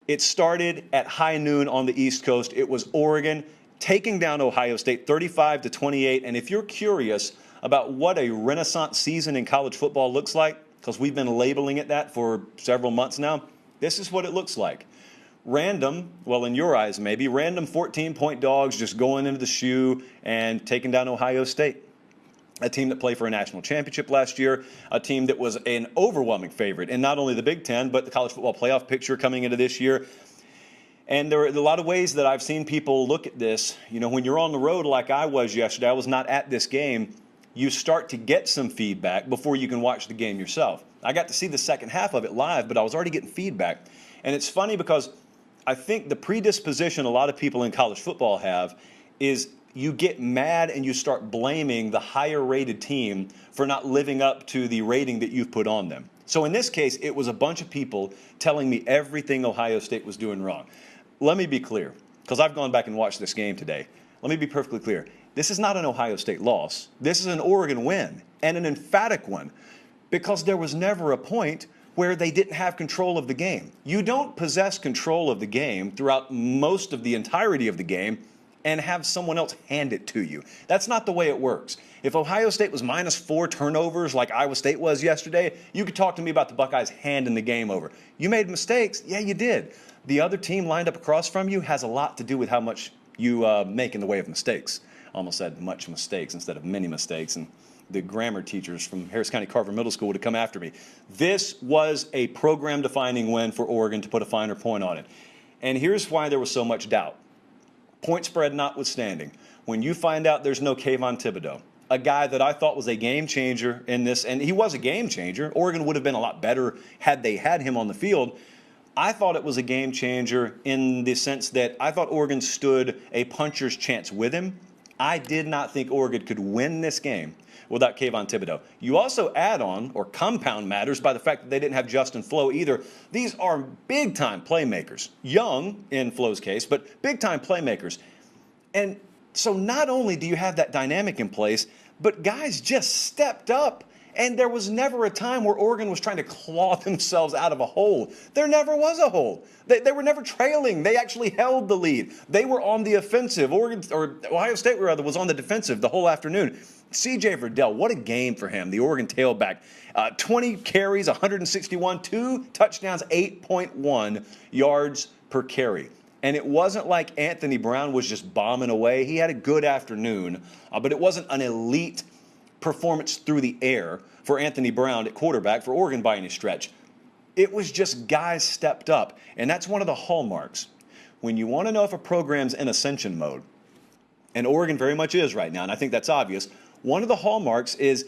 It started at high noon on the East Coast. It was Oregon taking down Ohio State 35-28. And if you're curious about what a renaissance season in college football looks like, because we've been labeling it that for several months now, this is what it looks like. Random, well, in your eyes maybe, random 14-point dogs just going into the shoe and taking down Ohio State. A team that played for a national championship last year, a team that was an overwhelming favorite in not only the Big Ten, but the college football playoff picture coming into this year. And there are a lot of ways that I've seen people look at this. You know, when you're on the road like I was yesterday, I was not at this game, you start to get some feedback before you can watch the game yourself. I got to see the second half of it live, but I was already getting feedback. And it's funny because I think the predisposition a lot of people in college football have is you get mad and you start blaming the higher rated team for not living up to the rating that you've put on them. So in this case, it was a bunch of people telling me everything Ohio State was doing wrong. Let me be clear, because I've gone back and watched this game today. Let me be perfectly clear. This is not an Ohio State loss. This is an Oregon win, and an emphatic one, because there was never a point where they didn't have control of the game. You don't possess control of the game throughout most of the entirety of the game and have someone else hand it to you. That's not the way it works. If Ohio State was minus 4 turnovers like Iowa State was yesterday, you could talk to me about the Buckeyes handing the game over. You made mistakes. Yeah, you did. The other team lined up across from you has a lot to do with how much you make in the way of mistakes. Almost said much mistakes instead of many mistakes, and the grammar teachers from Harris County Carver Middle School would come after me. This was a program-defining win for Oregon, to put a finer point on it. And here's why there was so much doubt. Point spread notwithstanding, when you find out there's no Kayvon Thibodeau, a guy that I thought was a game changer in this, and he was a game changer. Oregon would have been a lot better had they had him on the field. I thought it was a game changer in the sense that I thought Oregon stood a puncher's chance with him. I did not think Oregon could win this game without Kayvon Thibodeau. You also add on, or compound matters, by the fact that they didn't have Justin Flo either. These are big-time playmakers. Young, in Flo's case, but big-time playmakers. And so not only do you have that dynamic in place, but guys just stepped up. And there was never a time where Oregon was trying to claw themselves out of a hole. There never was a hole. They were never trailing. They actually held the lead. They were on the offensive. Ohio State, rather, was on the defensive the whole afternoon. C.J. Verdell, what a game for him, the Oregon tailback. 20 carries, 161, 2 touchdowns, 8.1 yards per carry. And it wasn't like Anthony Brown was just bombing away. He had a good afternoon, but it wasn't an elite performance through the air for Anthony Brown at quarterback for Oregon by any stretch. It was just guys stepped up, and that's one of the hallmarks. When you want to know if a program's in ascension mode, and Oregon very much is right now, and I think that's obvious, one of the hallmarks is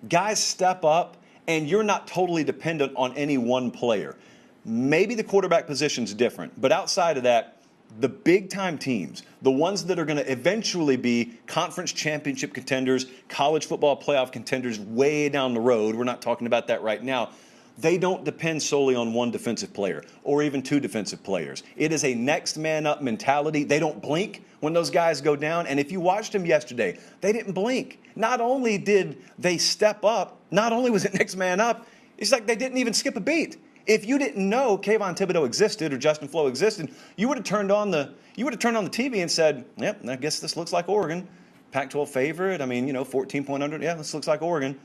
guys step up and you're not totally dependent on any one player. Maybe the quarterback position's different, but outside of that, the big-time teams, the ones that are going to eventually be conference championship contenders, college football playoff contenders way down the road, we're not talking about that right now, they don't depend solely on one defensive player or even two defensive players. It is a next man up mentality. They don't blink when those guys go down. And if you watched them yesterday, they didn't blink. Not only did they step up, not only was it next man up, it's like they didn't even skip a beat. If you didn't know Kayvon Thibodeau existed or Justin Flo existed, you would have turned on the TV and said, "Yep, I guess this looks like Oregon. Pac-12 favorite. I mean, 14-point under. Yeah, this looks like Oregon."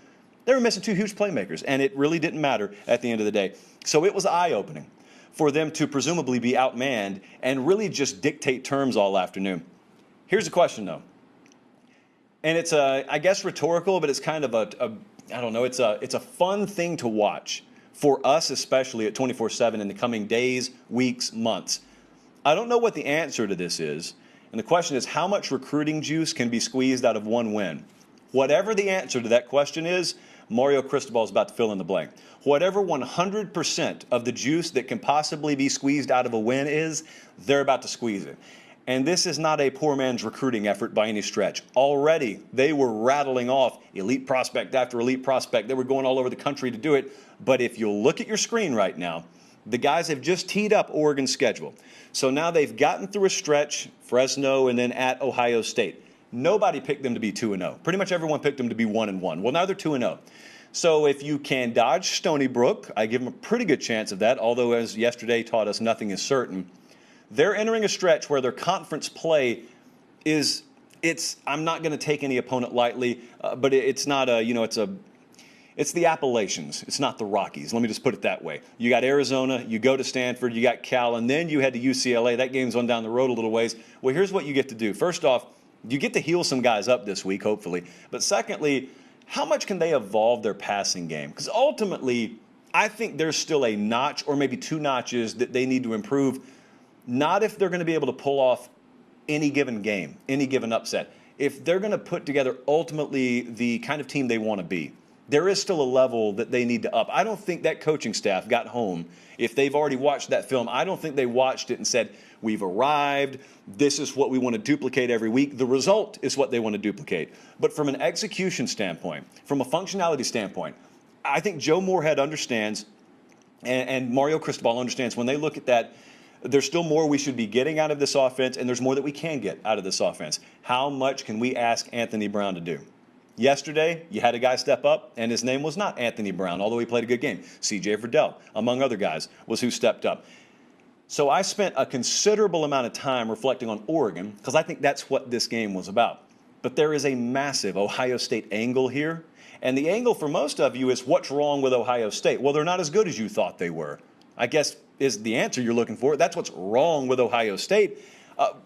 They were missing two huge playmakers, and it really didn't matter at the end of the day. So it was eye-opening for them to presumably be outmanned and really just dictate terms all afternoon. Here's the question, though, and it's I guess rhetorical, but it's kind of I don't know. It's a fun thing to watch for us, especially at 24/7 in the coming days, weeks, months. I don't know what the answer to this is, and the question is, how much recruiting juice can be squeezed out of one win? Whatever the answer to that question is, Mario Cristobal is about to fill in the blank. Whatever 100% of the juice that can possibly be squeezed out of a win is, they're about to squeeze it. And this is not a poor man's recruiting effort by any stretch. Already, they were rattling off elite prospect after elite prospect. They were going all over the country to do it. But if you'll look at your screen right now, the guys have just teed up Oregon's schedule. So now they've gotten through a stretch, Fresno and then at Ohio State. Nobody picked them to be 2-0. Pretty much everyone picked them to be 1-1. Well, now they're 2-0. So if you can dodge Stony Brook, I give them a pretty good chance of that, although as yesterday taught us, nothing is certain. They're entering a stretch where their conference play is, I'm not going to take any opponent lightly, but it's not it's the Appalachians. It's not the Rockies. Let me just put it that way. You got Arizona, you go to Stanford, you got Cal, and then you head to UCLA. That game's on down the road a little ways. Well, here's what you get to do. First off, you get to heal some guys up this week, hopefully. But secondly, how much can they evolve their passing game? Because ultimately, I think there's still a notch or maybe two notches that they need to improve. Not if they're going to be able to pull off any given game, any given upset. If they're going to put together ultimately the kind of team they want to be. There is still a level that they need to up. I don't think that coaching staff got home. If they've already watched that film, I don't think they watched it and said, we've arrived. This is what we want to duplicate every week. The result is what they want to duplicate. But from an execution standpoint, from a functionality standpoint, I think Joe Moorhead understands and Mario Cristobal understands when they look at that, there's still more we should be getting out of this offense, and there's more that we can get out of this offense. How much can we ask Anthony Brown to do? Yesterday, you had a guy step up, and his name was not Anthony Brown, although he played a good game. C.J. Verdell, among other guys, was who stepped up. So I spent a considerable amount of time reflecting on Oregon because I think that's what this game was about. But there is a massive Ohio State angle here, and the angle for most of you is what's wrong with Ohio State? Well, they're not as good as you thought they were, I guess is the answer you're looking for. That's what's wrong with Ohio State.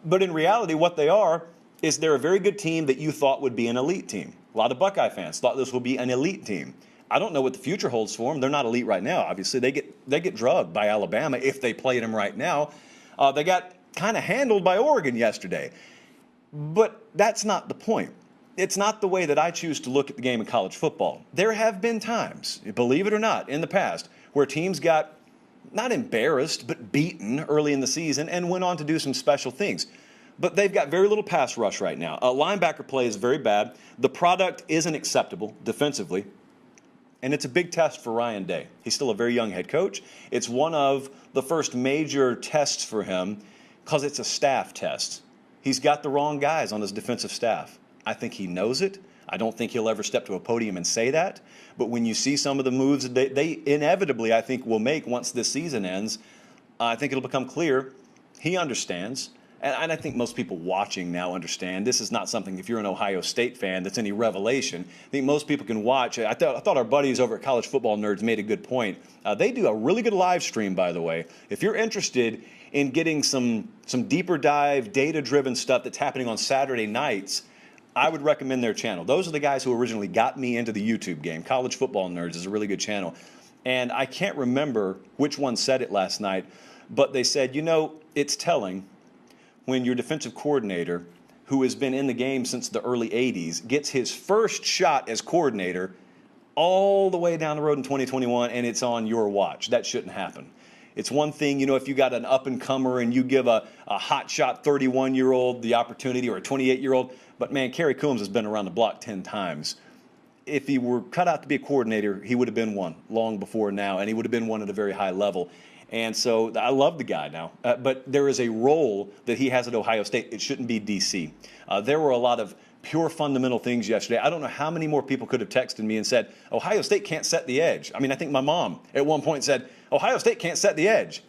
But in reality, what they are is they're a very good team that you thought would be an elite team. A lot of Buckeye fans thought this would be an elite team. I don't know what the future holds for them. They're not elite right now. Obviously, they get drugged by Alabama if they played them right now. They got kind of handled by Oregon yesterday. But that's not the point. It's not the way that I choose to look at the game of college football. There have been times, believe it or not, in the past where teams got not embarrassed, but beaten early in the season and went on to do some special things. But they've got very little pass rush right now. Linebacker play is very bad. The product isn't acceptable defensively. And it's a big test for Ryan Day. He's still a very young head coach. It's one of the first major tests for him because it's a staff test. He's got the wrong guys on his defensive staff. I think he knows it. I don't think he'll ever step to a podium and say that. But when you see some of the moves that they inevitably, I think, will make once this season ends, I think it'll become clear he understands. And I think most people watching now understand this is not something, if you're an Ohio State fan, that's any revelation. I think most people can watch. I thought our buddies over at College Football Nerds made a good point. They do a really good live stream, by the way. If you're interested in getting some deeper dive, data-driven stuff that's happening on Saturday nights, I would recommend their channel. Those are the guys who originally got me into the YouTube game. College Football Nerds is a really good channel. And I can't remember which one said it last night, but they said, it's telling when your defensive coordinator, who has been in the game since the early 80s, gets his first shot as coordinator all the way down the road in 2021, and it's on your watch. That shouldn't happen. It's one thing, if you got an up-and-comer and you give a hot-shot 31-year-old the opportunity or a 28-year-old, but, man, Kerry Coombs has been around the block 10 times. If he were cut out to be a coordinator, he would have been one long before now, and he would have been one at a very high level. And so I love the guy now, but there is a role that he has at Ohio State. It shouldn't be D.C. There were a lot of pure fundamental things yesterday. I don't know how many more people could have texted me and said, Ohio State can't set the edge. I mean, I think my mom at one point said, Ohio State can't set the edge.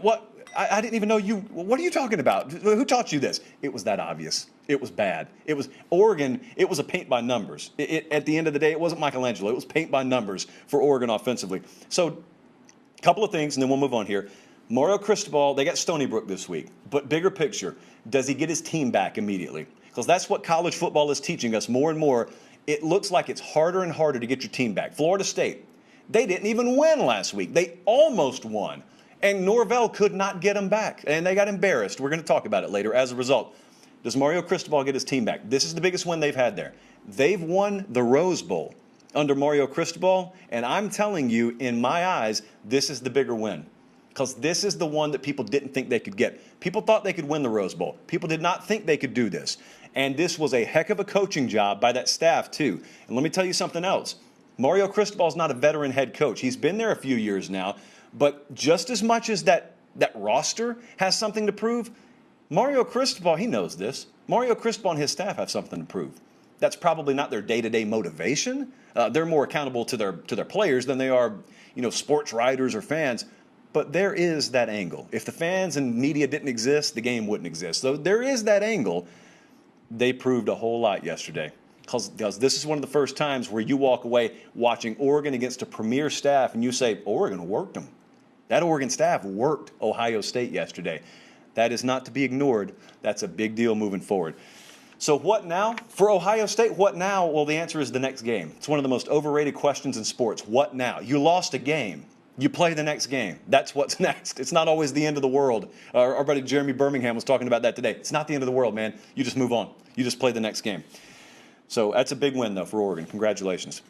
What? I didn't even know you. What are you talking about? Who taught you this? It was that obvious. It was bad. It was Oregon. It was a paint by numbers. At the end of the day, it wasn't Michelangelo. It was paint by numbers for Oregon offensively. So, couple of things, and then we'll move on here. Mario Cristobal, they got Stony Brook this week. But bigger picture, does he get his team back immediately? Because that's what college football is teaching us more and more. It looks like it's harder and harder to get your team back. Florida State, they didn't even win last week. They almost won. And Norvell could not get them back. And they got embarrassed. We're going to talk about it later as a result. Does Mario Cristobal get his team back? This is the biggest win they've had there. They've won the Rose Bowl under Mario Cristobal, and I'm telling you, in my eyes, this is the bigger win. Because this is the one that people didn't think they could get. People thought they could win the Rose Bowl. People did not think they could do this. And this was a heck of a coaching job by that staff, too. And let me tell you something else. Mario Cristobal is not a veteran head coach. He's been there a few years now. But just as much as that roster has something to prove, Mario Cristobal, he knows this. Mario Cristobal and his staff have something to prove. That's probably not their day-to-day motivation. They're more accountable to their players than they are, sports writers or fans. But there is that angle. If the fans and media didn't exist, the game wouldn't exist. So there is that angle. They proved a whole lot yesterday. Because this is one of the first times where you walk away watching Oregon against a premier staff and you say, Oregon worked them. That Oregon staff worked Ohio State yesterday. That is not to be ignored. That's a big deal moving forward. So what now? For Ohio State, what now? Well, the answer is the next game. It's one of the most overrated questions in sports. What now? You lost a game. You play the next game. That's what's next. It's not always the end of the world. Our buddy Jeremy Birmingham was talking about that today. It's not the end of the world, man. You just move on. You just play the next game. So that's a big win, though, for Oregon. Congratulations.